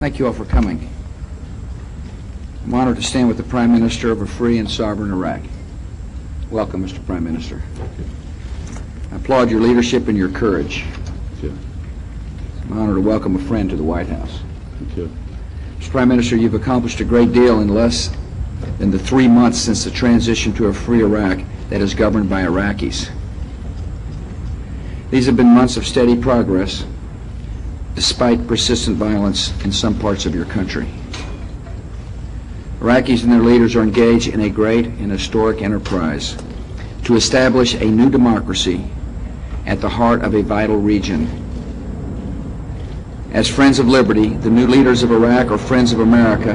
Thank you all for coming. I'm honored to stand with the Prime Minister of a free and sovereign Iraq. Welcome, Mr. Prime Minister. I applaud your leadership and your courage. Thank you. I'm honored to welcome a friend to the White House. Thank you. Mr. Prime Minister, you've accomplished a great deal in less than the 3 months since the transition to a free Iraq that is governed by Iraqis. These have been months of steady progress, despite persistent violence in some parts of your country. Iraqis and their leaders are engaged in a great and historic enterprise to establish a new democracy at the heart of a vital region. As friends of liberty, the new leaders of Iraq are friends of America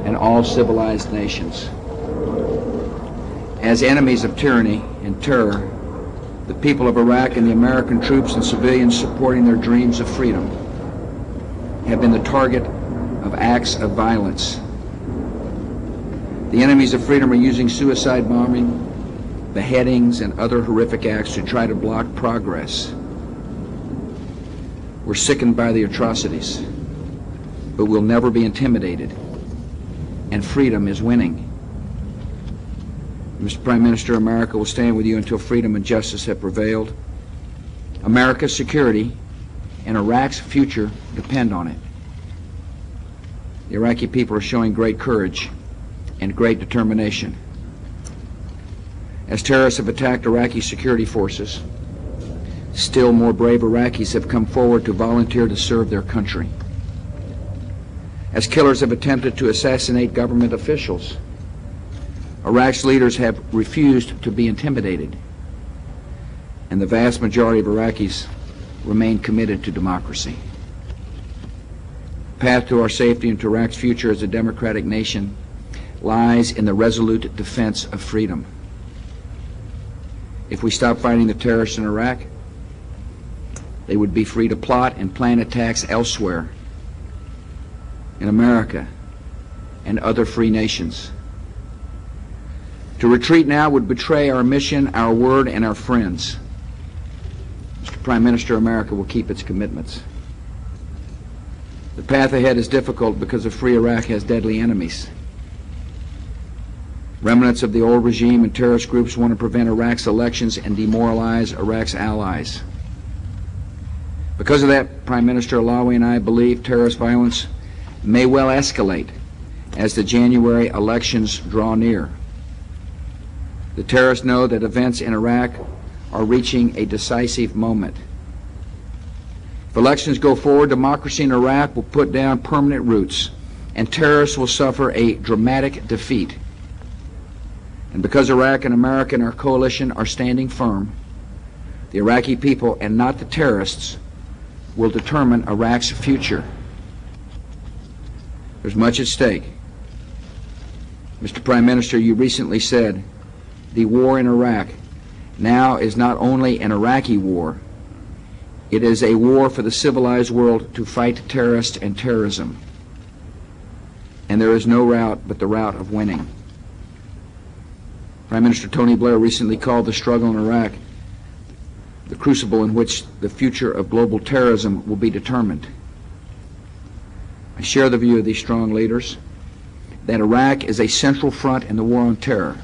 and all civilized nations. As enemies of tyranny and terror, the people of Iraq and the American troops and civilians supporting their dreams of freedom have been the target of acts of violence. The enemies of freedom are using suicide bombing, beheadings, and other horrific acts to try to block progress. We're sickened by the atrocities, but we'll never be intimidated, and freedom is winning. Mr. Prime Minister, America will stand with you until freedom and justice have prevailed. America's security and Iraq's future depend on it. The Iraqi people are showing great courage and great determination. As terrorists have attacked Iraqi security forces, still more brave Iraqis have come forward to volunteer to serve their country. As killers have attempted to assassinate government officials, Iraq's leaders have refused to be intimidated, and the vast majority of Iraqis remain committed to democracy. The path to our safety and to Iraq's future as a democratic nation lies in the resolute defense of freedom. If we stop fighting the terrorists in Iraq, they would be free to plot and plan attacks elsewhere, in America and other free nations. To retreat now would betray our mission, our word, and our friends. Mr. Prime Minister, America will keep its commitments. The path ahead is difficult because a free Iraq has deadly enemies. Remnants of the old regime and terrorist groups want to prevent Iraq's elections and demoralize Iraq's allies. Because of that, Prime Minister Alawi and I believe terrorist violence may well escalate as the January elections draw near. The terrorists know that events in Iraq are reaching a decisive moment. If elections go forward, democracy in Iraq will put down permanent roots, and terrorists will suffer a dramatic defeat. And because Iraq and America and our coalition are standing firm, the Iraqi people, and not the terrorists, will determine Iraq's future. There's much at stake. Mr. Prime Minister, you recently said the war in Iraq now is not only an Iraqi war, it is a war for the civilized world to fight terrorists and terrorism. And there is no route but the route of winning. Prime Minister Tony Blair recently called the struggle in Iraq the crucible in which the future of global terrorism will be determined. I share the view of these strong leaders that Iraq is a central front in the war on terror,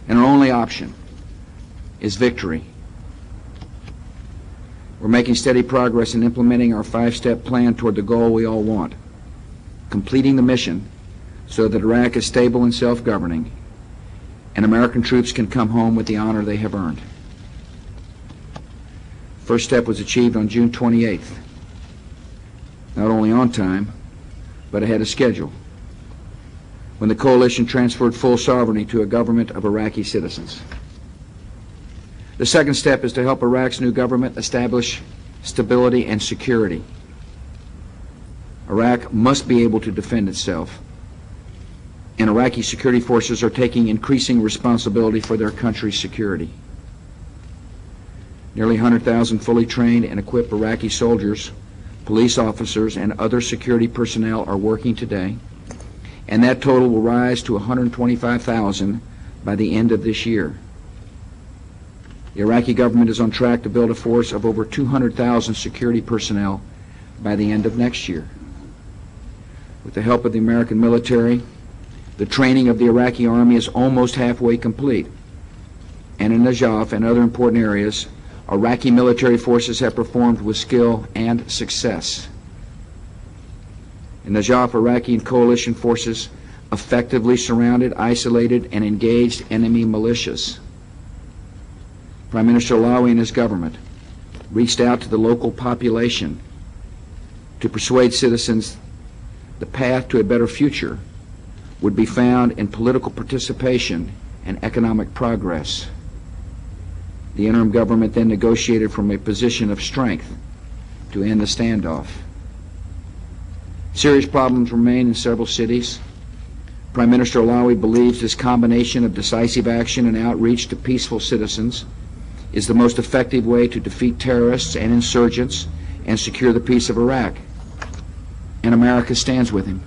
and our only option is victory. We're making steady progress in implementing our 5-step plan toward the goal we all want, completing the mission so that Iraq is stable and self-governing, and American troops can come home with the honor they have earned. First step was achieved on June 28th, not only on time, but ahead of schedule, when the coalition transferred full sovereignty to a government of Iraqi citizens. The second step is to help Iraq's new government establish stability and security. Iraq must be able to defend itself, and Iraqi security forces are taking increasing responsibility for their country's security. Nearly 100,000 fully trained and equipped Iraqi soldiers, police officers, and other security personnel are working today, and that total will rise to 125,000 by the end of this year. The Iraqi government is on track to build a force of over 200,000 security personnel by the end of next year. With the help of the American military, the training of the Iraqi army is almost halfway complete. And in Najaf and other important areas, Iraqi military forces have performed with skill and success. In Najaf, Iraqi and coalition forces effectively surrounded, isolated, and engaged enemy militias. Prime Minister Alawi and his government reached out to the local population to persuade citizens the path to a better future would be found in political participation and economic progress. The interim government then negotiated from a position of strength to end the standoff. Serious problems remain in several cities. Prime Minister Alawi believes this combination of decisive action and outreach to peaceful citizens is the most effective way to defeat terrorists and insurgents and secure the peace of Iraq. And America stands with him.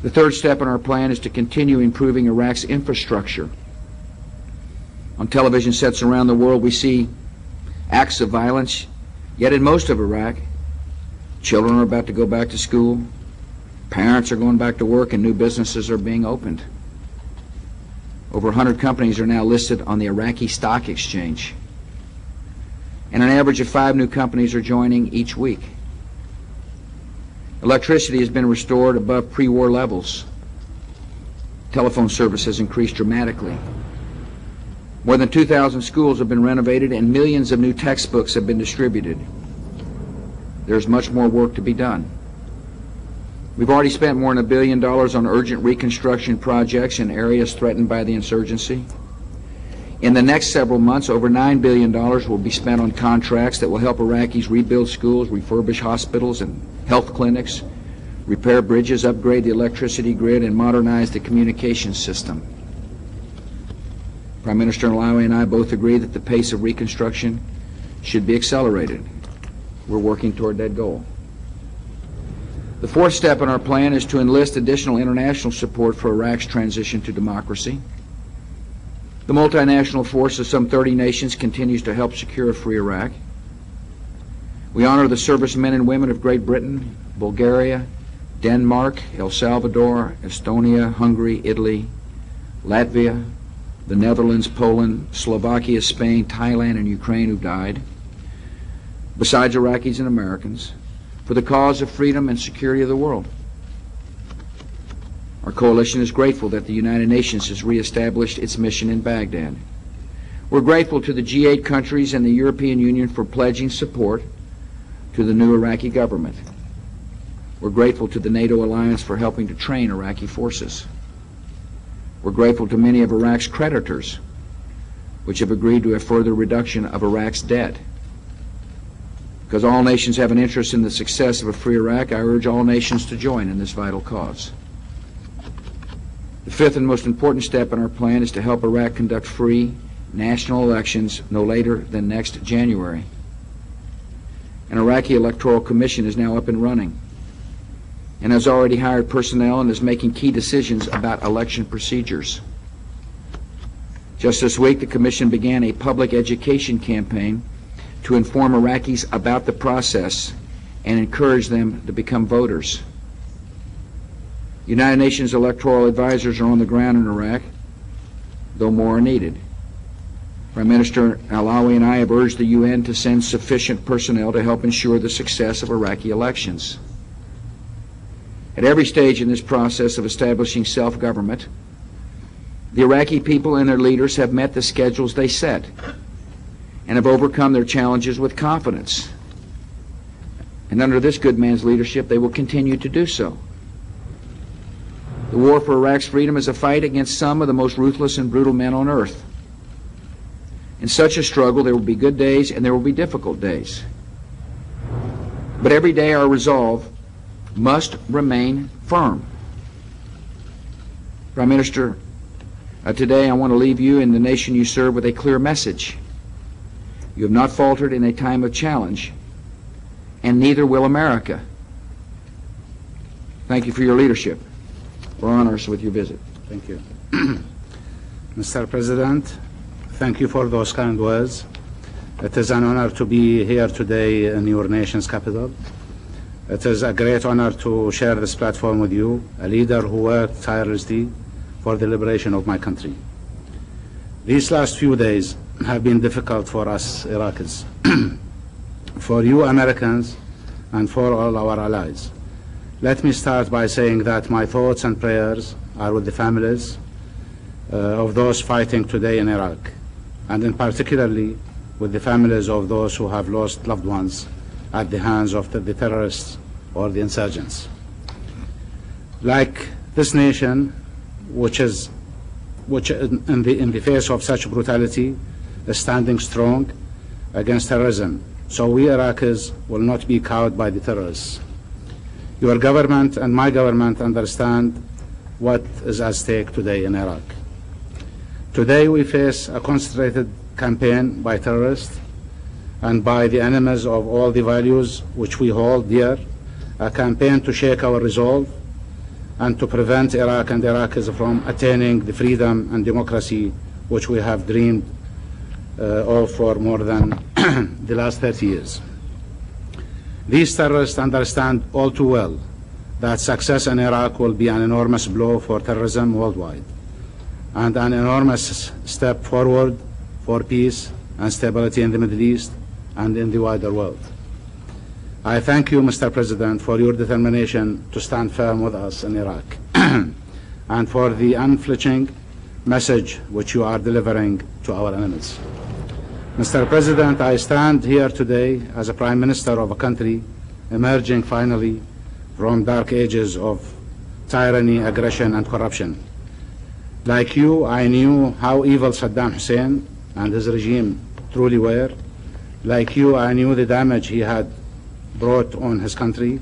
The third step in our plan is to continue improving Iraq's infrastructure. On television sets around the world, we see acts of violence, yet in most of Iraq, children are about to go back to school, parents are going back to work, and new businesses are being opened. Over 100 companies are now listed on the Iraqi Stock Exchange, and an average of 5 new companies are joining each week. Electricity has been restored above pre-war levels. Telephone service has increased dramatically. More than 2,000 schools have been renovated and millions of new textbooks have been distributed. There's much more work to be done. We've already spent more than $1 billion on urgent reconstruction projects in areas threatened by the insurgency. In the next several months, over $9 billion will be spent on contracts that will help Iraqis rebuild schools, refurbish hospitals and health clinics, repair bridges, upgrade the electricity grid, and modernize the communications system. Prime Minister Alawi and I both agree that the pace of reconstruction should be accelerated. We're working toward that goal. The fourth step in our plan is to enlist additional international support for Iraq's transition to democracy. The multinational force of some 30 nations continues to help secure a free Iraq. We honor the servicemen and women of Great Britain, Bulgaria, Denmark, El Salvador, Estonia, Hungary, Italy, Latvia, the Netherlands, Poland, Slovakia, Spain, Thailand, and Ukraine who died, besides Iraqis and Americans, for the cause of freedom and security of the world. Our coalition is grateful that the United Nations has reestablished its mission in Baghdad. We're grateful to the G8 countries and the European Union for pledging support to the new Iraqi government. We're grateful to the NATO alliance for helping to train Iraqi forces. We're grateful to many of Iraq's creditors, which have agreed to a further reduction of Iraq's debt. Because all nations have an interest in the success of a free Iraq, I urge all nations to join in this vital cause. The fifth and most important step in our plan is to help Iraq conduct free national elections no later than next January. An Iraqi electoral commission is now up and running and has already hired personnel and is making key decisions about election procedures. Just this week, the commission began a public education campaign to inform Iraqis about the process and encourage them to become voters. United Nations electoral advisors are on the ground in Iraq, though more are needed. Prime Minister Alawi and I have urged the UN to send sufficient personnel to help ensure the success of Iraqi elections. At every stage in this process of establishing self-government, the Iraqi people and their leaders have met the schedules they set and have overcome their challenges with confidence. And under this good man's leadership, they will continue to do so. The war for Iraq's freedom is a fight against some of the most ruthless and brutal men on earth. In such a struggle, there will be good days and there will be difficult days. But every day our resolve must remain firm. Prime Minister, today I want to leave you and the nation you serve with a clear message. You have not faltered in a time of challenge, and neither will America. Thank you for your leadership. We're honored with your visit. Thank you. Mr. President, thank you for those kind words. It is an honor to be here today in your nation's capital. It is a great honor to share this platform with you, a leader who worked tirelessly for the liberation of my country. These last few days have been difficult for us Iraqis, for you Americans, and for all our allies. Let me start by saying that my thoughts and prayers are with the families of those fighting today in Iraq, and in particularly with the families of those who have lost loved ones at the hands of the terrorists or the insurgents. Like this nation, which in the face of such brutality is standing strong against terrorism, so we Iraqis will not be cowed by the terrorists. Your government and my government understand what is at stake today in Iraq. Today we face a concentrated campaign by terrorists and by the enemies of all the values which we hold dear, a campaign to shake our resolve and to prevent Iraq and Iraqis from attaining the freedom and democracy which we have dreamed of for more than the last 30 years. These terrorists understand all too well that success in Iraq will be an enormous blow for terrorism worldwide and an enormous step forward for peace and stability in the Middle East and in the wider world. I thank you, Mr. President, for your determination to stand firm with us in Iraq and for the unflinching message which you are delivering to our enemies. Mr. President, I stand here today as a Prime Minister of a country emerging finally from dark ages of tyranny, aggression, and corruption. Like you, I knew how evil Saddam Hussein and his regime truly were. Like you, I knew the damage he had brought on his country.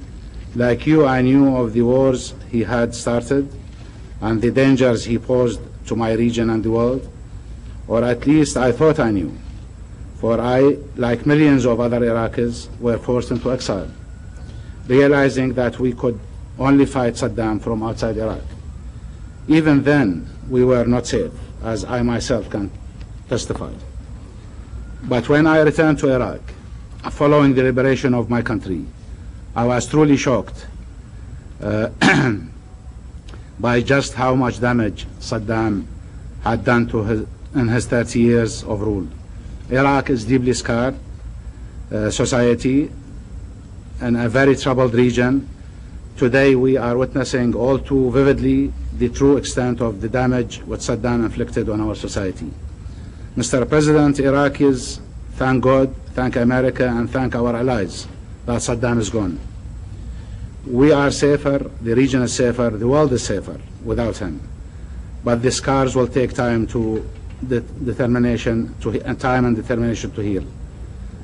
Like you, I knew of the wars he had started and the dangers he posed to my region and the world, or at least I thought I knew, for I, like millions of other Iraqis, were forced into exile, realizing that we could only fight Saddam from outside Iraq. Even then, we were not safe, as I myself can testify. But when I returned to Iraq, following the liberation of my country, I was truly shocked by just how much damage Saddam had done to in his 30 years of rule. Iraq is deeply scarred society in a very troubled region. Today we are witnessing all too vividly the true extent of the damage which Saddam inflicted on our society. Mr. President, Iraqis thank God, thank America, and thank our allies that Saddam is gone. We are safer, the region is safer, the world is safer without him. But the scars will take time and determination to heal.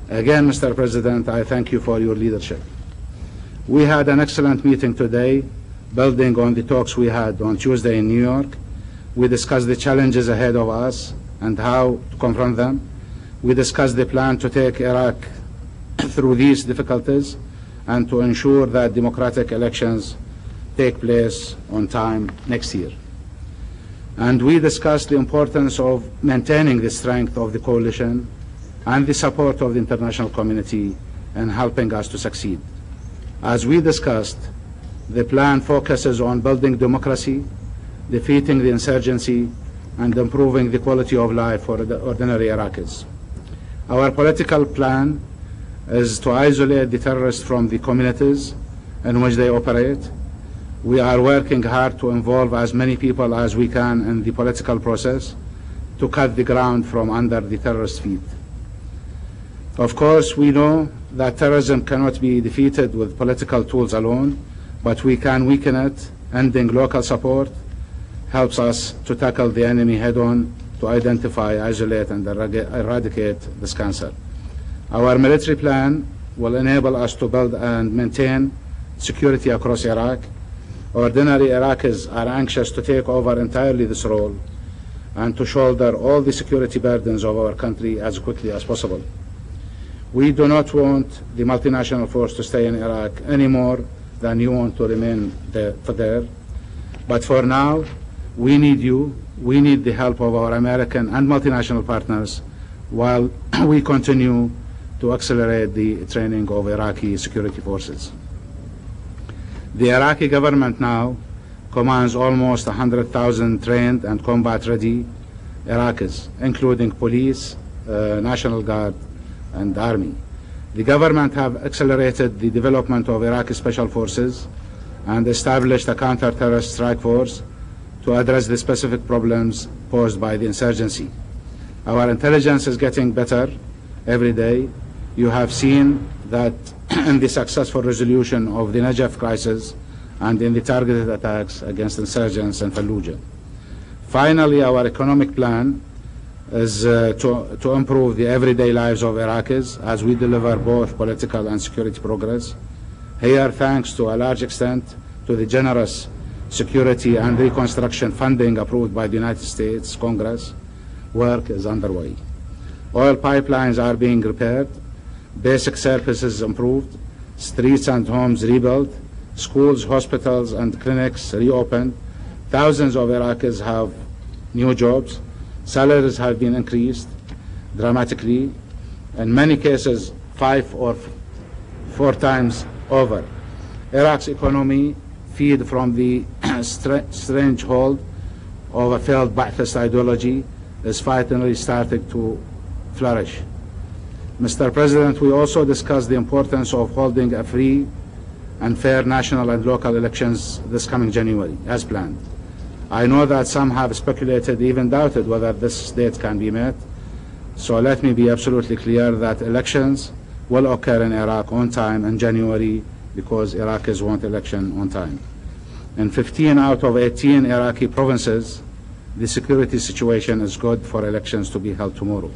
Again, Mr. President, I thank you for your leadership. We had an excellent meeting today, building on the talks we had on Tuesday in New York. We discussed the challenges ahead of us and how to confront them. We discussed the plan to take Iraq through these difficulties and to ensure that democratic elections take place on time next year. And we discussed the importance of maintaining the strength of the coalition and the support of the international community in helping us to succeed. As we discussed, the plan focuses on building democracy, defeating the insurgency, and improving the quality of life for the ordinary Iraqis. Our political plan is to isolate the terrorists from the communities in which they operate. We are working hard to involve as many people as we can in the political process to cut the ground from under the terrorists' feet. Of course, we know that terrorism cannot be defeated with political tools alone, but we can weaken it. Ending local support helps us to tackle the enemy head-on, to identify, isolate, and eradicate this cancer. Our military plan will enable us to build and maintain security across Iraq. Ordinary Iraqis are anxious to take over entirely this role and to shoulder all the security burdens of our country as quickly as possible. We do not want the multinational force to stay in Iraq any more than you want to remain there. But for now, we need you. We need the help of our American and multinational partners while we continue to accelerate the training of Iraqi security forces. The Iraqi government now commands almost 100,000 trained and combat-ready Iraqis, including police, National Guard, and Army. The government have accelerated the development of Iraqi special forces and established a counter-terrorist strike force to address the specific problems posed by the insurgency. Our intelligence is getting better every day. You have seen that in the successful resolution of the Najaf crisis and in the targeted attacks against insurgents in Fallujah. Finally, our economic plan is to improve the everyday lives of Iraqis as we deliver both political and security progress. Here, thanks to a large extent to the generous security and reconstruction funding approved by the United States Congress, work is underway. Oil pipelines are being repaired, basic services improved, streets and homes rebuilt, schools, hospitals, and clinics reopened. Thousands of Iraqis have new jobs. Salaries have been increased dramatically, in many cases 5 or 4 times over. Iraq's economy, freed from the strange hold of a failed Ba'athist ideology, is finally starting to flourish. Mr. President, we also discussed the importance of holding a free and fair national and local elections this coming January, as planned. I know that some have speculated, even doubted, whether this date can be met. So let me be absolutely clear that elections will occur in Iraq on time in January, because Iraqis want election on time. In 15 out of 18 Iraqi provinces, the security situation is good for elections to be held tomorrow.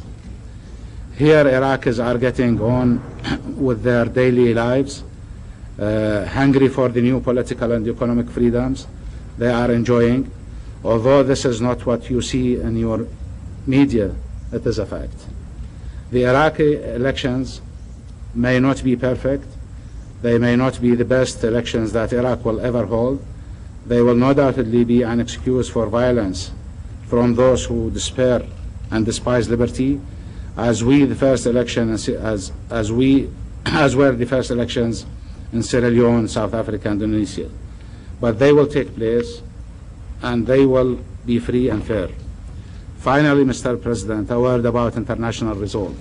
Here, Iraqis are getting on with their daily lives, hungry for the new political and economic freedoms they are enjoying. Although this is not what you see in your media, it is a fact. The Iraqi elections may not be perfect. They may not be the best elections that Iraq will ever hold. They will no doubtedly be an excuse for violence from those who despair and despise liberty, as were the first elections in Sierra Leone, South Africa, and Indonesia. But they will take place, and they will be free and fair. Finally, Mr. President, a word about international resolve.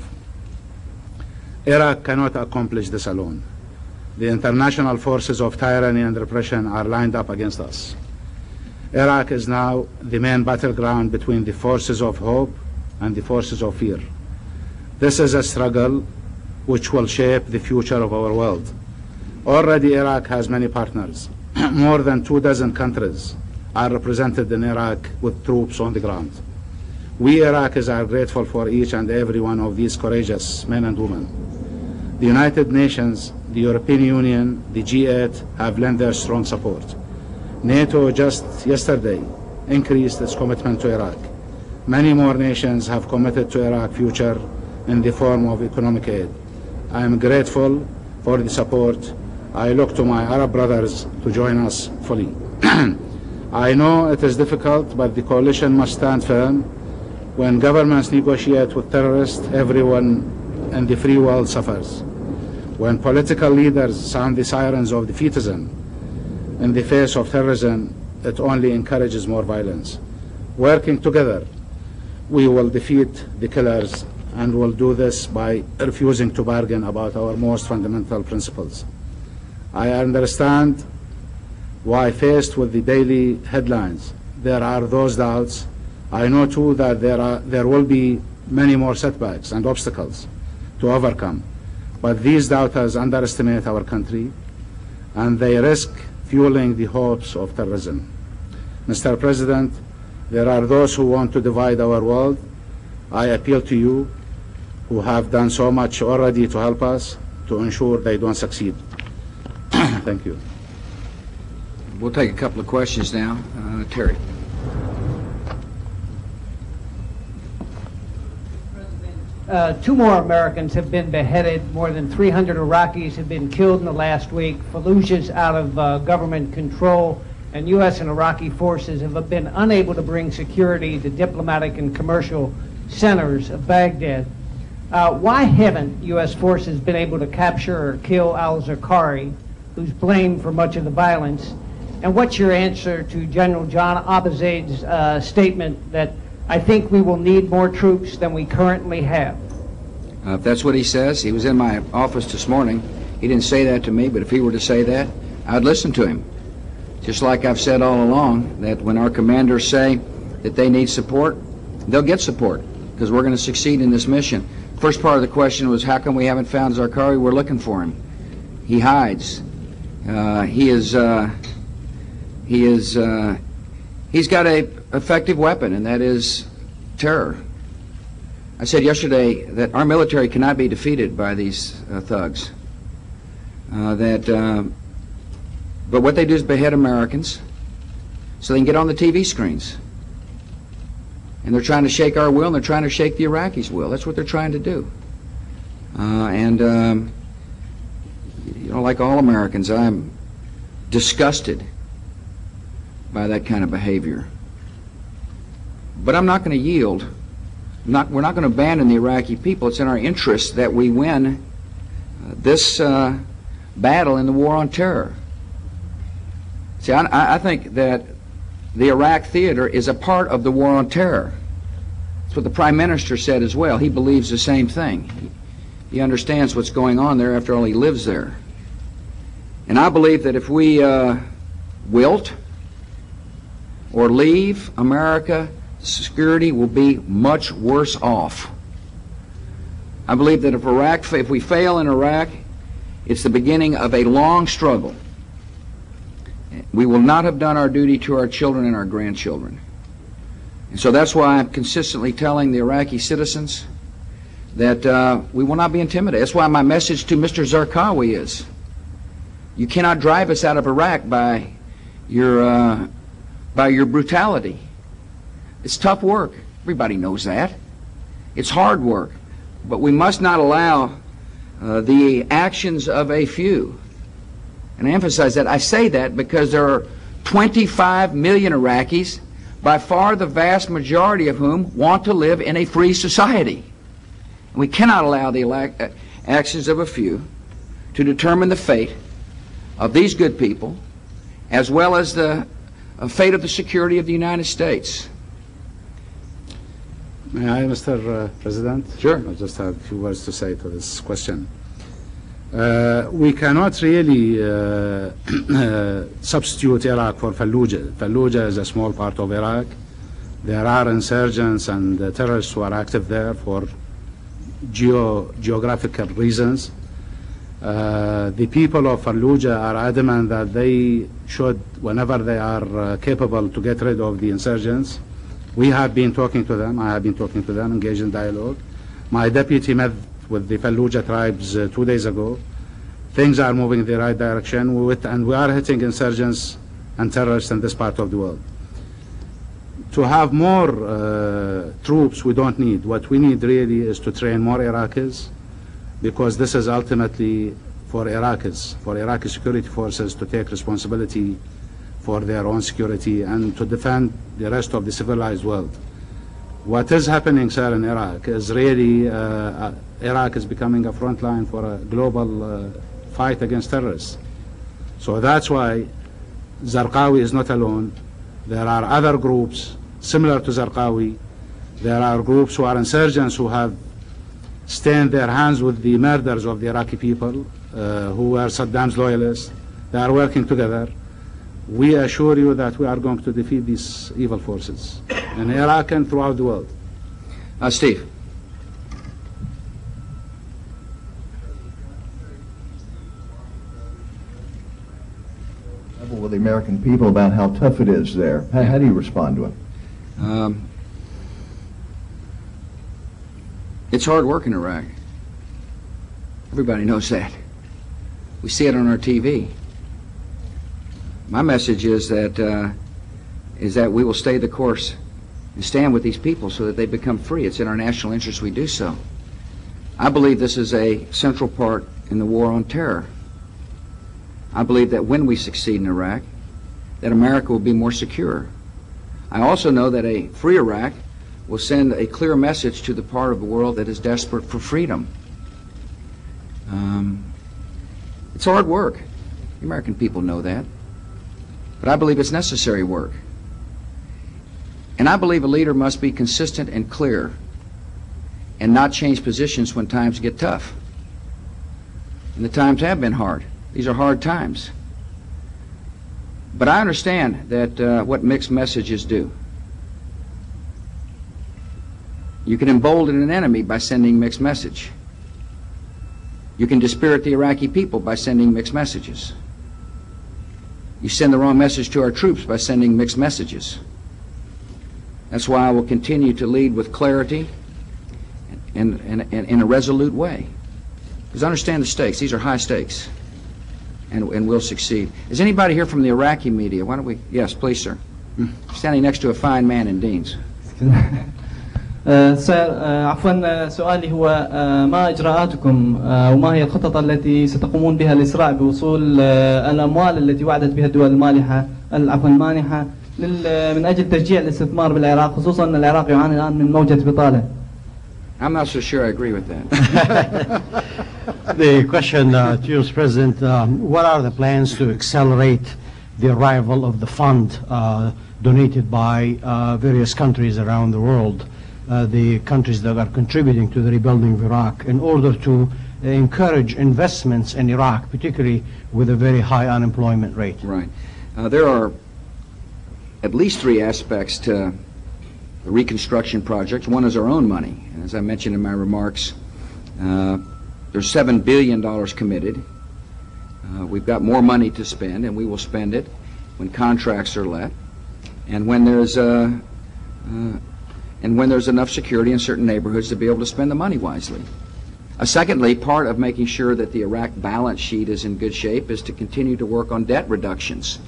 Iraq cannot accomplish this alone. The international forces of tyranny and repression are lined up against us. Iraq is now the main battleground between the forces of hope and the forces of fear. This is a struggle which will shape the future of our world. Already Iraq has many partners. More than 24 countries are represented in Iraq with troops on the ground. We Iraqis are grateful for each and every one of these courageous men and women. The United Nations, the European Union, the G8 have lent their strong support. NATO just yesterday increased its commitment to Iraq. Many more nations have committed to Iraq's future in the form of economic aid. I am grateful for the support. I look to my Arab brothers to join us fully. I know it is difficult, but the coalition must stand firm. When governments negotiate with terrorists, everyone in the free world suffers. When political leaders sound the sirens of defeatism in the face of terrorism, it only encourages more violence. Working together, we will defeat the killers, and will do this by refusing to bargain about our most fundamental principles. I understand why, faced with the daily headlines, there are those doubts. I know too that there will be many more setbacks and obstacles to overcome. But these doubters underestimate our country, and they risk fueling the hopes of terrorism. Mr. President, there are those who want to divide our world. I appeal to you, who have done so much already to help us, to ensure they don't succeed. Thank you. We'll take a couple of questions now. Terry. Two more Americans have been beheaded. More than 300 Iraqis have been killed in the last week. Fallujah's out of government control, and U.S. and Iraqi forces have been unable to bring security to diplomatic and commercial centers of Baghdad. Why haven't U.S. forces been able to capture or kill al-Zarqawi? who's blamed for much of the violence? And what's your answer to General John Abizaid's statement that I think we will need more troops than we currently have? If that's what he says, he was in my office this morning. He didn't say that to me, but if he were to say that, I'd listen to him. Just like I've said all along, that when our commanders say that they need support, they'll get support, because we're going to succeed in this mission. First part of the question was, how come we haven't found Zarqawi? We're looking for him. He hides. He's got a effective weapon, and that is terror. I said yesterday that our military cannot be defeated by these thugs. But what they do is behead Americans so they can get on the TV screens. And they're trying to shake our will, and they're trying to shake the Iraqis' will. That's what they're trying to do. You know, like all Americans, I'm disgusted by that kind of behavior. But I'm not going to yield. We're not going to abandon the Iraqi people. It's in our interest that we win this battle in the war on terror. See, I think that the Iraq theater is a part of the war on terror. That's what the Prime Minister said as well. He believes the same thing. He understands what's going on there. After all, he lives there. And I believe that if we wilt or leave America, security will be much worse off. I believe that if we fail in Iraq, it's the beginning of a long struggle. We will not have done our duty to our children and our grandchildren. And so that's why I'm consistently telling the Iraqi citizens that we will not be intimidated. That's why my message to Mr. Zarqawi is, you cannot drive us out of Iraq by your brutality. It's tough work. Everybody knows that. It's hard work. But we must not allow the actions of a few. And I emphasize that. I say that because there are 25 million Iraqis, by far the vast majority of whom want to live in a free society. And we cannot allow the actions of a few to determine the fate of these good people, as well as the fate of the security of the United States. May I, Mr. President? Sure. I just have a few words to say to this question. We cannot really substitute Iraq for Fallujah. Fallujah is a small part of Iraq. There are insurgents and terrorists who are active there for geographical reasons. The people of Fallujah are adamant that they should, whenever they are capable, to get rid of the insurgents. We have been talking to them. I have been talking to them, engaged in dialogue. My deputy met with the Fallujah tribes 2 days ago. Things are moving in the right direction, and we are hitting insurgents and terrorists in this part of the world. To have more troops we don't need. What we need really is to train more Iraqis, because this is ultimately for Iraqis, for Iraqi security forces to take responsibility for their own security and to defend the rest of the civilized world. What is happening, sir, in Iraq is really, Iraq is becoming a front line for a global fight against terrorists. So that's why Zarqawi is not alone. There are other groups similar to Zarqawi. There are groups who are insurgents who have stained their hands with the murders of the Iraqi people, who were Saddam's loyalists. They are working together. We assure you that we are going to defeat these evil forces in Iraq and throughout the world. Steve. With the American people about how tough it is there. How do you respond to it? It's hard work in Iraq. Everybody knows that. We see it on our TV. My message is that we will stay the course and stand with these people so that they become free. It's in our national interest we do so. I believe this is a central part in the war on terror. I believe that when we succeed in Iraq, that America will be more secure. I also know that a free Iraq will send a clear message to the part of the world that is desperate for freedom. It's hard work. The American people know that. But I believe it's necessary work. And I believe a leader must be consistent and clear and not change positions when times get tough. And the times have been hard. These are hard times. But I understand that what mixed messages do. You can embolden an enemy by sending mixed message. You can dispirit the Iraqi people by sending mixed messages. You send the wrong message to our troops by sending mixed messages. That's why I will continue to lead with clarity and in a resolute way. Because understand the stakes. These are high stakes. And we'll succeed. Is anybody here from the Iraqi media? Why don't we? Yes, please, sir. Standing next to a fine man in Dean's. سر عفوا سؤالي هو ما إجراءاتكم وما هي الخطط التي ستقومون بها لإسراع بوصول الأموال التي وعدت بها الدول المانحة من أجل تشجيع الاستثمار بالعراق خصوصا أن العراق يعاني الآن من موجة بطالة. I'm not so sure I agree with that. The question to you, Mr. President, what are the plans to accelerate the arrival of the fund donated by various countries around the world, the countries that are contributing to the rebuilding of Iraq, in order to encourage investments in Iraq, particularly with a very high unemployment rate? Right. There are at least three aspects to the reconstruction project. One is our own money. And as I mentioned in my remarks, there's $7 billion committed. We've got more money to spend, and we will spend it when contracts are let, and when there's enough security in certain neighborhoods to be able to spend the money wisely. Secondly, part of making sure that the Iraq balance sheet is in good shape is to continue to work on debt reductions.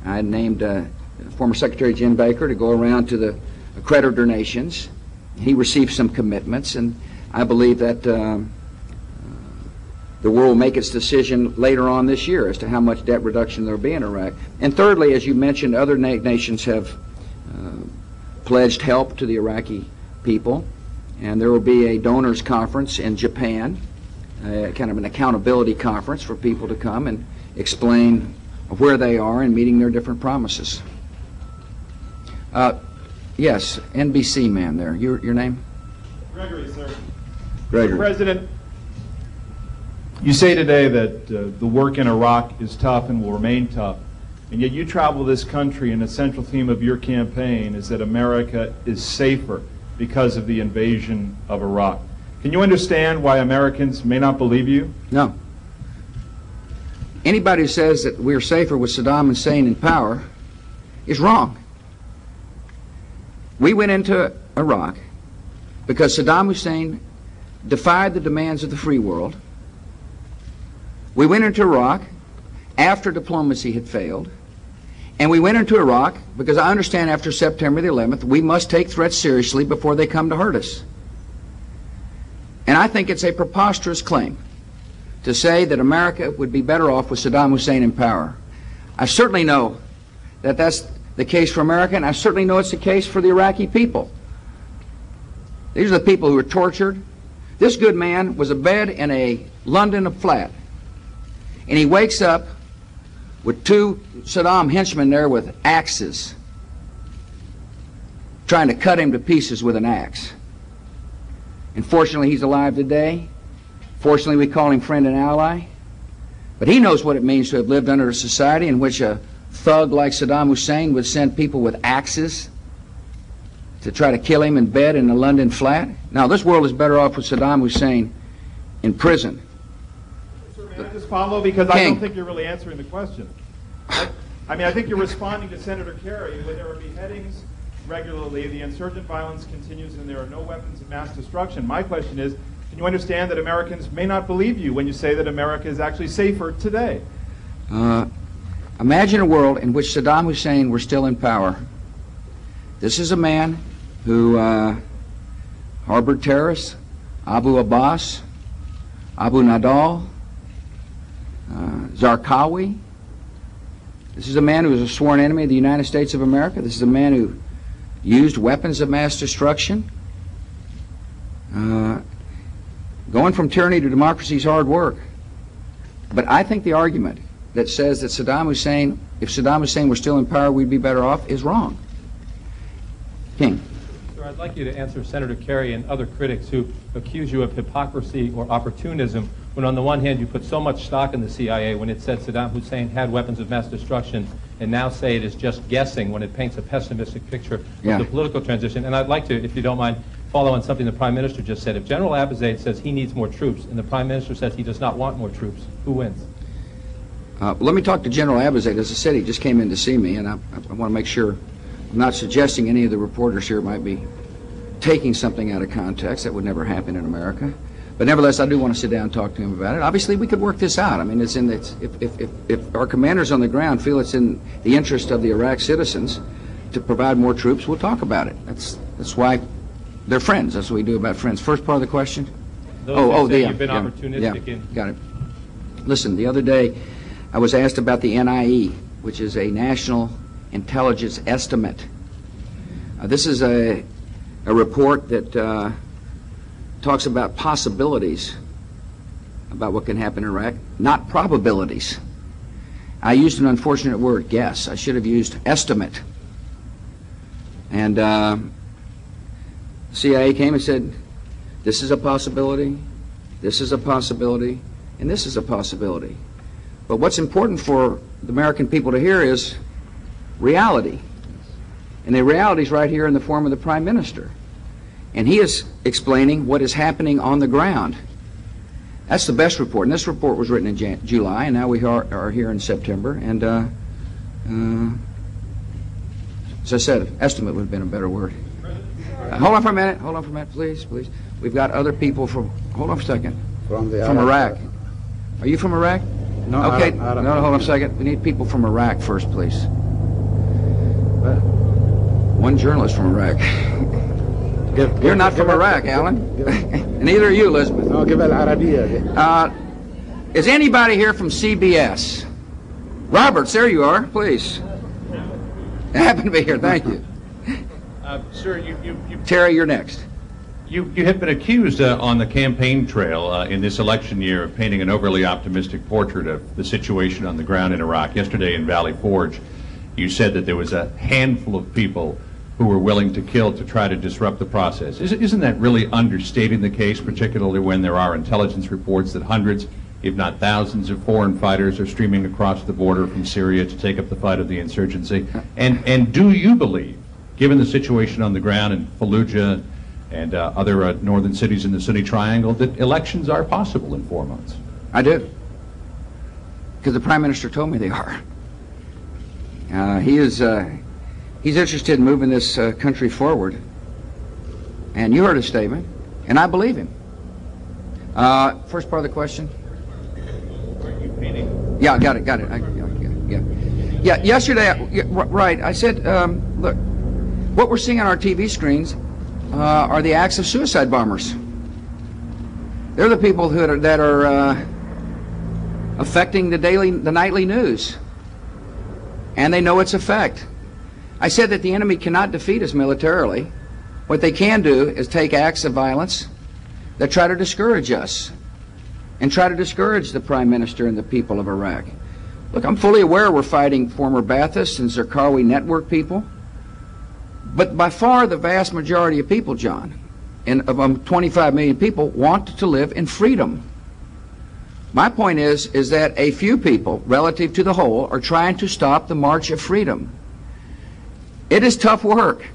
I named former Secretary Jim Baker to go around to the creditor nations. He received some commitments, and I believe that the world will make its decision later on this year as to how much debt reduction there will be in Iraq. And thirdly, as you mentioned, other nations have pledged help to the Iraqi people, and there will be a donors conference in Japan, kind of an accountability conference for people to come and explain where they are and meeting their different promises. Yes, NBC man there. Your name? Gregory, sir. Gregory. Mr. President, you say today that the work in Iraq is tough and will remain tough, and yet you travel this country and the central theme of your campaign is that America is safer because of the invasion of Iraq. Can you understand why Americans may not believe you? No. Anybody who says that we're safer with Saddam Hussein in power is wrong. We went into Iraq because Saddam Hussein defied the demands of the free world. We went into Iraq after diplomacy had failed. And we went into Iraq because I understand after September the 11th, we must take threats seriously before they come to hurt us. And I think it's a preposterous claim to say that America would be better off with Saddam Hussein in power. I certainly know that that's the case for America, and I certainly know it's the case for the Iraqi people. These are the people who were tortured. This good man was abed in a London flat, and he wakes up with two Saddam henchmen there with axes, trying to cut him to pieces with an axe. And fortunately, he's alive today. Fortunately, we call him friend and ally. But he knows what it means to have lived under a society in which a thug like Saddam Hussein would send people with axes to try to kill him in bed in a London flat. Now, this world is better off with Saddam Hussein in prison. Sir, may I just follow? Because I don't think you're really answering the question. I mean, I think you're responding to Senator Kerry. When there are beheadings regularly, the insurgent violence continues, and there are no weapons of mass destruction. My question is, can you understand that Americans may not believe you when you say that America is actually safer today? Imagine a world in which Saddam Hussein were still in power. This is a man who harbored terrorists, Abu Abbas, Abu Nadal, Zarqawi. This is a man who was a sworn enemy of the United States of America. This is a man who used weapons of mass destruction. Going from tyranny to democracy is hard work. But I think the argument that says that if Saddam Hussein were still in power, we'd be better off, is wrong. King. Sir, I'd like you to answer Senator Kerry and other critics who accuse you of hypocrisy or opportunism when on the one hand you put so much stock in the CIA when it said Saddam Hussein had weapons of mass destruction, and now say it is just guessing when it paints a pessimistic picture of the political transition. And I'd like to, if you don't mind, follow on something the Prime Minister just said. If General Abizaid says he needs more troops and the Prime Minister says he does not want more troops, who wins? Let me talk to General Abizaid. As I said, he just came in to see me, and I want to make sure I'm not suggesting any of the reporters here might be taking something out of context. That would never happen in America. But nevertheless, I do want to sit down and talk to him about it. Obviously, we could work this out. I mean, if our commanders on the ground feel it's in the interest of the Iraq citizens to provide more troops, we'll talk about it. That's why they're friends. That's what we do about friends. First part of the question? You've been opportunistic in. Got it. Listen, the other day I was asked about the NIE, which is a National Intelligence Estimate. This is a report that talks about possibilities about what can happen in Iraq, not probabilities. I used an unfortunate word, guess. I should have used estimate. And CIA came and said, this is a possibility, this is a possibility, and this is a possibility. But what's important for the American people to hear is reality. And the reality is right here in the form of the Prime Minister. And he is explaining what is happening on the ground. That's the best report. And this report was written in July, and now we are here in September. And as I said, estimate would have been a better word. Hold on for a minute, please. We've got other people from, hold on a second, from Iraq. Are you from Iraq? No. Okay, no, hold on a second. We need people from Iraq first, please. One journalist from Iraq. You're not from Iraq, Alan. And neither are you, Elizabeth. No, give al-Arabiya. Is anybody here from CBS? Roberts, there you are, please. I happen to be here, thank you. Sir, Terry, you're next. You have been accused on the campaign trail in this election year of painting an overly optimistic portrait of the situation on the ground in Iraq. Yesterday in Valley Forge, you said that there was a handful of people who were willing to kill to try to disrupt the process. Isn't that really understating the case, particularly when there are intelligence reports that hundreds, if not thousands, of foreign fighters are streaming across the border from Syria to take up the fight of the insurgency? And do you believe, given the situation on the ground in Fallujah and other northern cities in the Sunni Triangle, that elections are possible in 4 months? I do. Because the Prime Minister told me they are. He's interested in moving this country forward. And you heard his statement, and I believe him. First part of the question? Are you painting? Yeah, got it. Yeah, yesterday, right, I said, look, what we're seeing on our TV screens are the acts of suicide bombers. They're the people that are affecting the nightly news. And they know its effect. I said that the enemy cannot defeat us militarily. What they can do is take acts of violence that try to discourage us and try to discourage the Prime Minister and the people of Iraq. Look, I'm fully aware we're fighting former Ba'athist and Zarqawi network people, but by far the vast majority of people, John, and of 25 million people, want to live in freedom. My point is that a few people, relative to the whole, are trying to stop the march of freedom. It is tough work.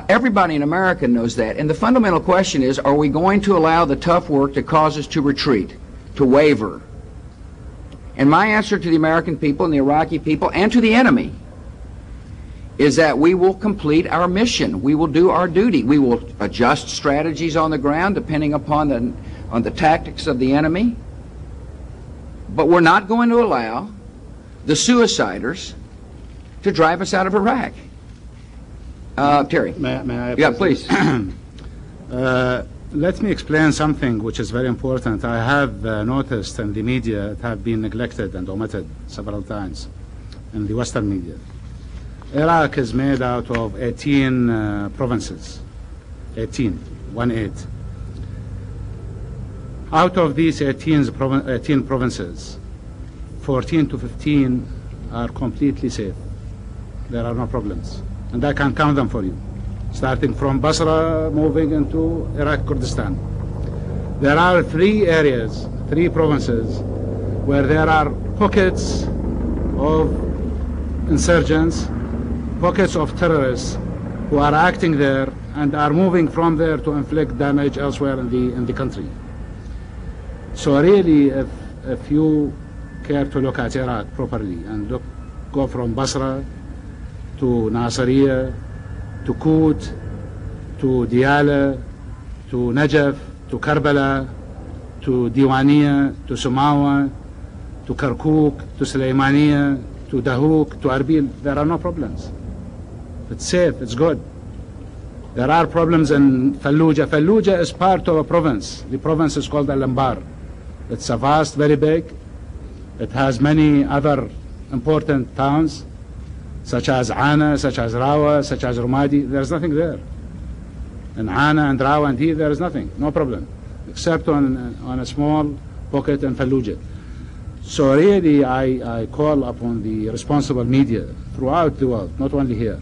Everybody in America knows that. And the fundamental question is, are we going to allow the tough work to cause us to retreat, to waver? And my answer to the American people and the Iraqi people and to the enemy is that we will complete our mission. We will do our duty. We will adjust strategies on the ground depending upon the tactics of the enemy. But we're not going to allow the suiciders to drive us out of Iraq. Terry. May I yeah, please. Let me explain something which is very important. I have noticed in the media it have been neglected and omitted several times in the Western media. Iraq is made out of 18 provinces. 18. Out of these 18 provinces, 14 to 15 are completely safe. There are no problems. And I can count them for you. Starting from Basra, moving into Iraq, Kurdistan. There are 3 areas, 3 provinces, where there are pockets of insurgents, pockets of terrorists who are acting there and are moving from there to inflict damage elsewhere in the country. So really, if you care to look at Iraq properly and go from Basra to Nasiriyah, to Kut, to Diyala, to Najaf, to Karbala, to Diwaniyah, to Sumawa, to Kirkuk, to Sulaymaniyah, to Dahouk, to Arbil, there are no problems. It's safe, it's good. There are problems in Fallujah. Fallujah is part of a province. The province is called Al-Anbar. It's a vast, very big. It has many other important towns, such as Ana, such as Rawa, such as Rumadi. There's nothing there. In Ana and Rawa and here, there is nothing, no problem, except on a small pocket in Fallujah. So really, I call upon the responsible media throughout the world, not only here,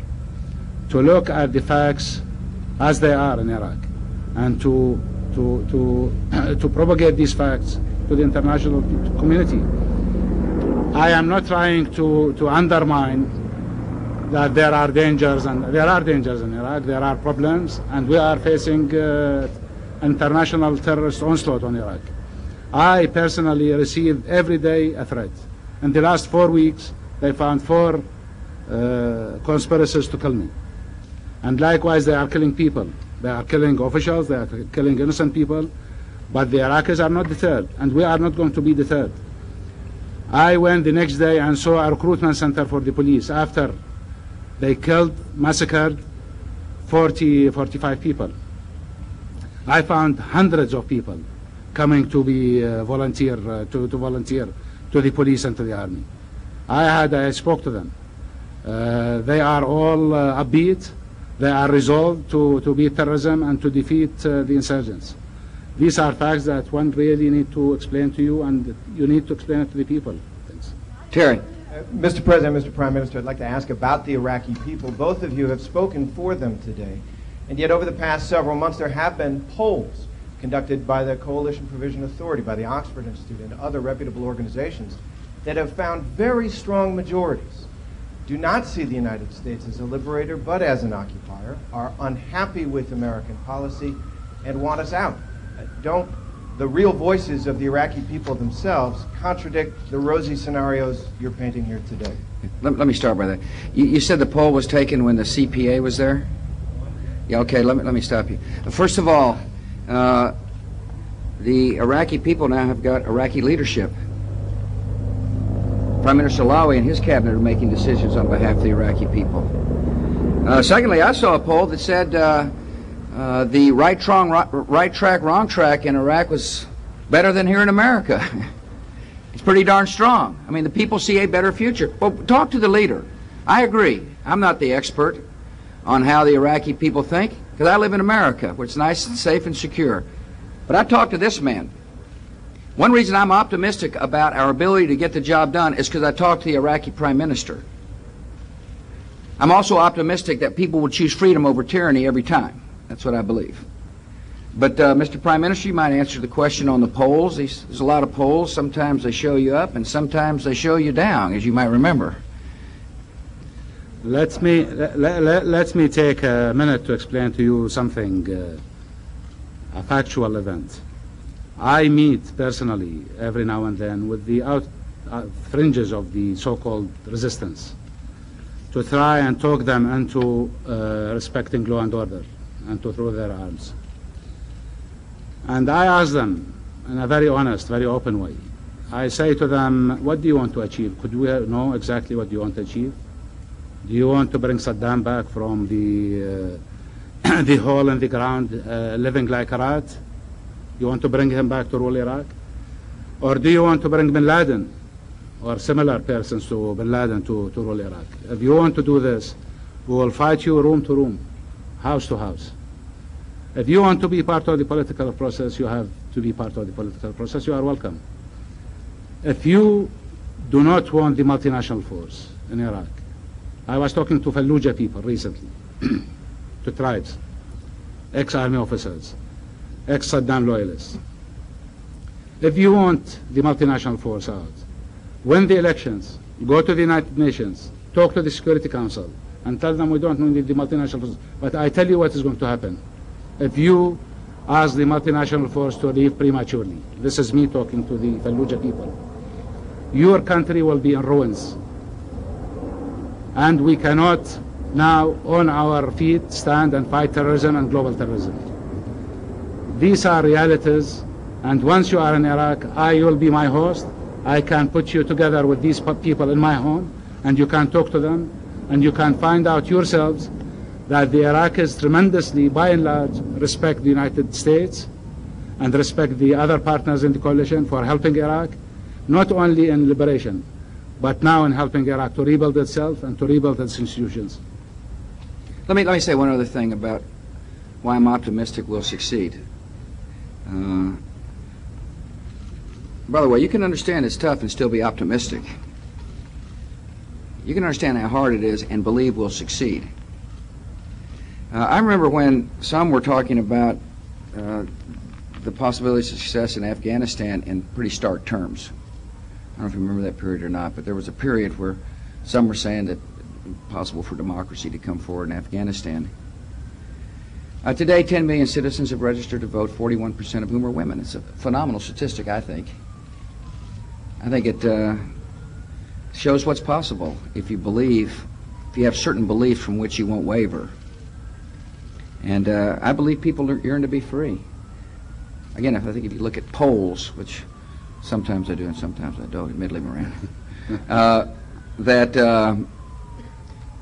to look at the facts as they are in Iraq, and to propagate these facts to the international community. I am not trying to undermine that there are dangers, and there are dangers in Iraq, there are problems, and we are facing international terrorist onslaught on Iraq. I personally receive every day a threat. In the last 4 weeks, they found 4 conspiracies to kill me. And likewise, they are killing people. They are killing officials, they are killing innocent people, but the Iraqis are not deterred, and we are not going to be deterred. I went the next day and saw a recruitment center for the police after they killed, massacred 45 people. I found hundreds of people coming to be volunteer to volunteer to the police and to the army. I spoke to them. They are all upbeat. They are resolved to beat terrorism and to defeat the insurgents. These are facts that one really need to explain to you, and you need to explain it to the people. Thanks. Terry. Mr. President, Mr. Prime Minister, I'd like to ask about the Iraqi people. Both of you have spoken for them today, and yet over the past several months there have been polls conducted by the Coalition Provision Authority, by the Oxford Institute, and other reputable organizations that have found very strong majorities do not see the United States as a liberator but as an occupier, are unhappy with American policy, and want us out. Don't the real voices of the Iraqi people themselves contradict the rosy scenarios you're painting here today? Let me start by that. You said the poll was taken when the CPA was there? Yeah, okay, let me stop you. First of all, the Iraqi people now have got Iraqi leadership. Prime Minister Alawi and his cabinet are making decisions on behalf of the Iraqi people. Secondly, I saw a poll that said the right track, wrong track in Iraq was better than here in America. It's pretty darn strong. I mean, the people see a better future. Well, talk to the leader. I agree. I'm not the expert on how the Iraqi people think, because I live in America, where it's nice and safe and secure. But I talked to this man. One reason I'm optimistic about our ability to get the job done is because I talked to the Iraqi Prime Minister. I'm also optimistic that people will choose freedom over tyranny every time. That's what I believe. But, Mr. Prime Minister, you might answer the question on the polls. There's a lot of polls. Sometimes they show you up, and sometimes they show you down, as you might remember. Let me take a minute to explain to you something, a factual event. I meet personally every now and then with the fringes of the so-called resistance to try and talk them into respecting law and order and to throw their arms. And I ask them in a very honest, very open way. I say to them, what do you want to achieve? Could we know exactly what you want to achieve? Do you want to bring Saddam back from the the hole in the ground, living like a rat? You want to bring him back to rule Iraq? Or do you want to bring bin Laden or similar persons to bin Laden to rule Iraq? If you want to do this, we will fight you room to room, house to house. If you want to be part of the political process, you have to be part of the political process. You are welcome. If you do not want the multinational force in Iraq. I was talking to Fallujah people recently, to tribes, ex-army officers, ex-Saddam loyalists. If you want the multinational force out, win the elections, go to the United Nations, talk to the Security Council, and tell them we don't need the multinational force. But I tell you what is going to happen. If you ask the multinational force to leave prematurely, this is me talking to the Fallujah people, your country will be in ruins. And we cannot now, on our feet, stand and fight terrorism and global terrorism. These are realities, and once you are in Iraq, I will be my host. I can put you together with these people in my home, and you can talk to them, and you can find out yourselves that the Iraqis tremendously, by and large, respect the United States and respect the other partners in the coalition for helping Iraq, not only in liberation, but now in helping Iraq to rebuild itself and to rebuild its institutions. Let me say one other thing about why I'm optimistic we'll succeed. By the way, you can understand it's tough and still be optimistic. You can understand how hard it is and believe we'll succeed. I remember when some were talking about the possibilities of success in Afghanistan in pretty stark terms. I don't know if you remember that period or not, but there was a period where some were saying that it was possible for democracy to come forward in Afghanistan. Today, 10 million citizens have registered to vote, 41% of whom are women. It's a phenomenal statistic, I think. I think it shows what's possible if you believe, if you have certain beliefs from which you won't waver. And I believe people yearn to be free. Again, I think if you look at polls, which sometimes I do and sometimes I don't, admittedly, Moran, that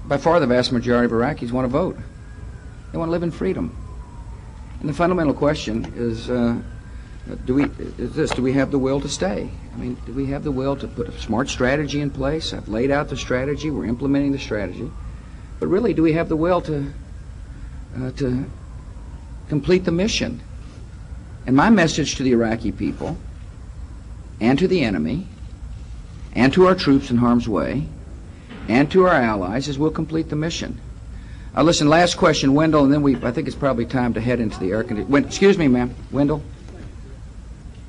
by far the vast majority of Iraqis want to vote. They want to live in freedom. And the fundamental question is, do we have the will to stay? I mean, do we have the will to put a smart strategy in place? I've laid out the strategy. We're implementing the strategy. But really, do we have the will to complete the mission? And my message to the Iraqi people and to the enemy and to our troops in harm's way and to our allies is we'll complete the mission. Listen, last question, Wendell, and then I think it's probably time to head into the air conditioning. Excuse me, ma'am. Wendell?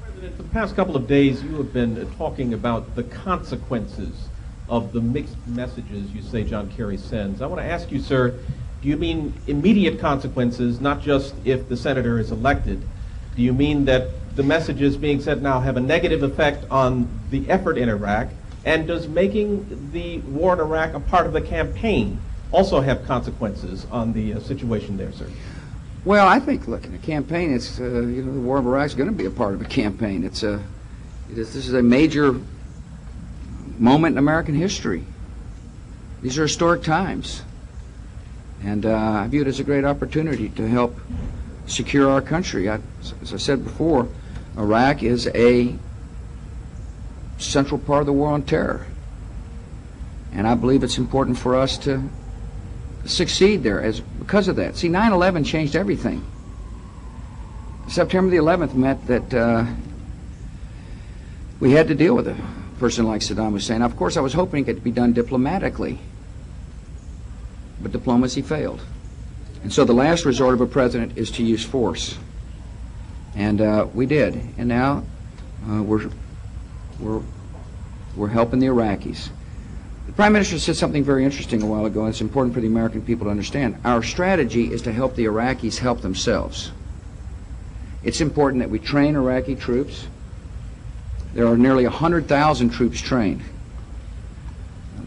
President, for the past couple of days, you have been talking about the consequences of the mixed messages you say John Kerry sends. I want to ask you, sir, do you mean immediate consequences, not just if the senator is elected? Do you mean that the messages being sent now have a negative effect on the effort in Iraq? And does making the war in Iraq a part of the campaign also have consequences on the situation there, sir? Well, I think, look, in a campaign, it's the war of Iraq is going to be a part of a campaign. This is a major moment in American history. These are historic times, and I view it as a great opportunity to help secure our country. As I said before, Iraq is a central part of the war on terror, and I believe it's important for us to succeed there because of that. See, 9/11 changed everything. September the 11th meant that we had to deal with a person like Saddam Hussein. Now, of course, I was hoping it could be done diplomatically, but diplomacy failed. And so the last resort of a president is to use force. And we did. And now we're helping the Iraqis. The Prime Minister said something very interesting a while ago, and it's important for the American people to understand. Our strategy is to help the Iraqis help themselves. It's important that we train Iraqi troops. There are nearly 100,000 troops trained.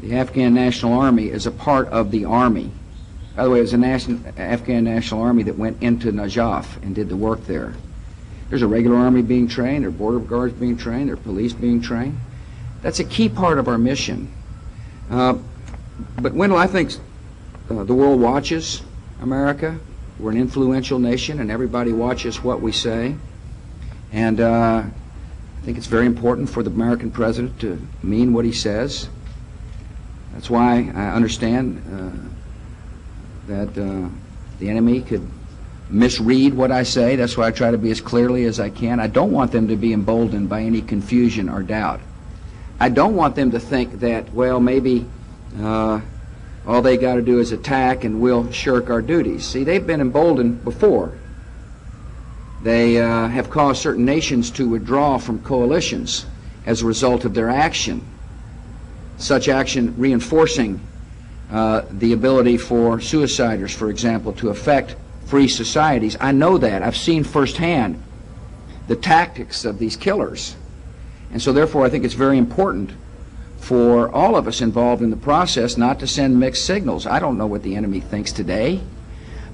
The Afghan National Army is a part of the Army. By the way, it was Afghan National Army that went into Najaf and did the work there. There's a regular army being trained, there are border guards being trained, there are police being trained. That's a key part of our mission. But Wendell, I think the world watches America. We're an influential nation, and everybody watches what we say. And I think it's very important for the American president to mean what he says. That's why I understand that the enemy could misread what I say. That's why I try to be as clearly as I can. I don't want them to be emboldened by any confusion or doubt. I don't want them to think that, well, maybe all they got to do is attack and we'll shirk our duties. See, they've been emboldened before. They have caused certain nations to withdraw from coalitions as a result of their action. Such action reinforcing the ability for suiciders, for example, to affect free societies. I know that. I've seen firsthand the tactics of these killers. And so therefore I think it's very important for all of us involved in the process not to send mixed signals. I don't know what the enemy thinks today,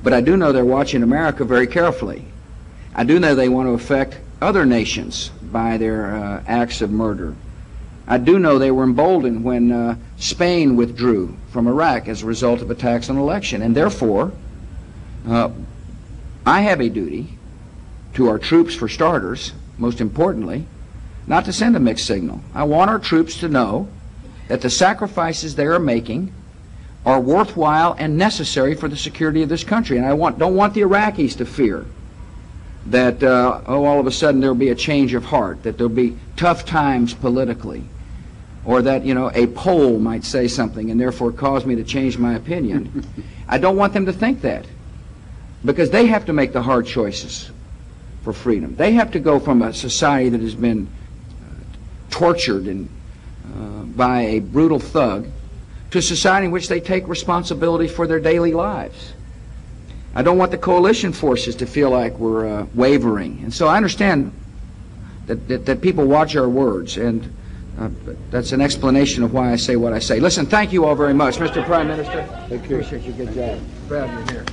but I do know they're watching America very carefully. I do know they want to affect other nations by their acts of murder. I do know they were emboldened when Spain withdrew from Iraq as a result of attacks on election. And therefore, I have a duty to our troops, for starters, most importantly, not to send a mixed signal. I want our troops to know that the sacrifices they are making are worthwhile and necessary for the security of this country. And I don't want the Iraqis to fear that, all of a sudden there'll be a change of heart, that there'll be tough times politically, or that, a poll might say something and therefore cause me to change my opinion. I don't want them to think that, because they have to make the hard choices for freedom. They have to go from a society that has been tortured and by a brutal thug to a society in which they take responsibility for their daily lives. I don't want the coalition forces to feel like we're wavering. And so I understand that people watch our words, and that's an explanation of why I say what I say. Listen, thank you all very much. Mr. Prime Minister, I appreciate your good job. Proud you're here.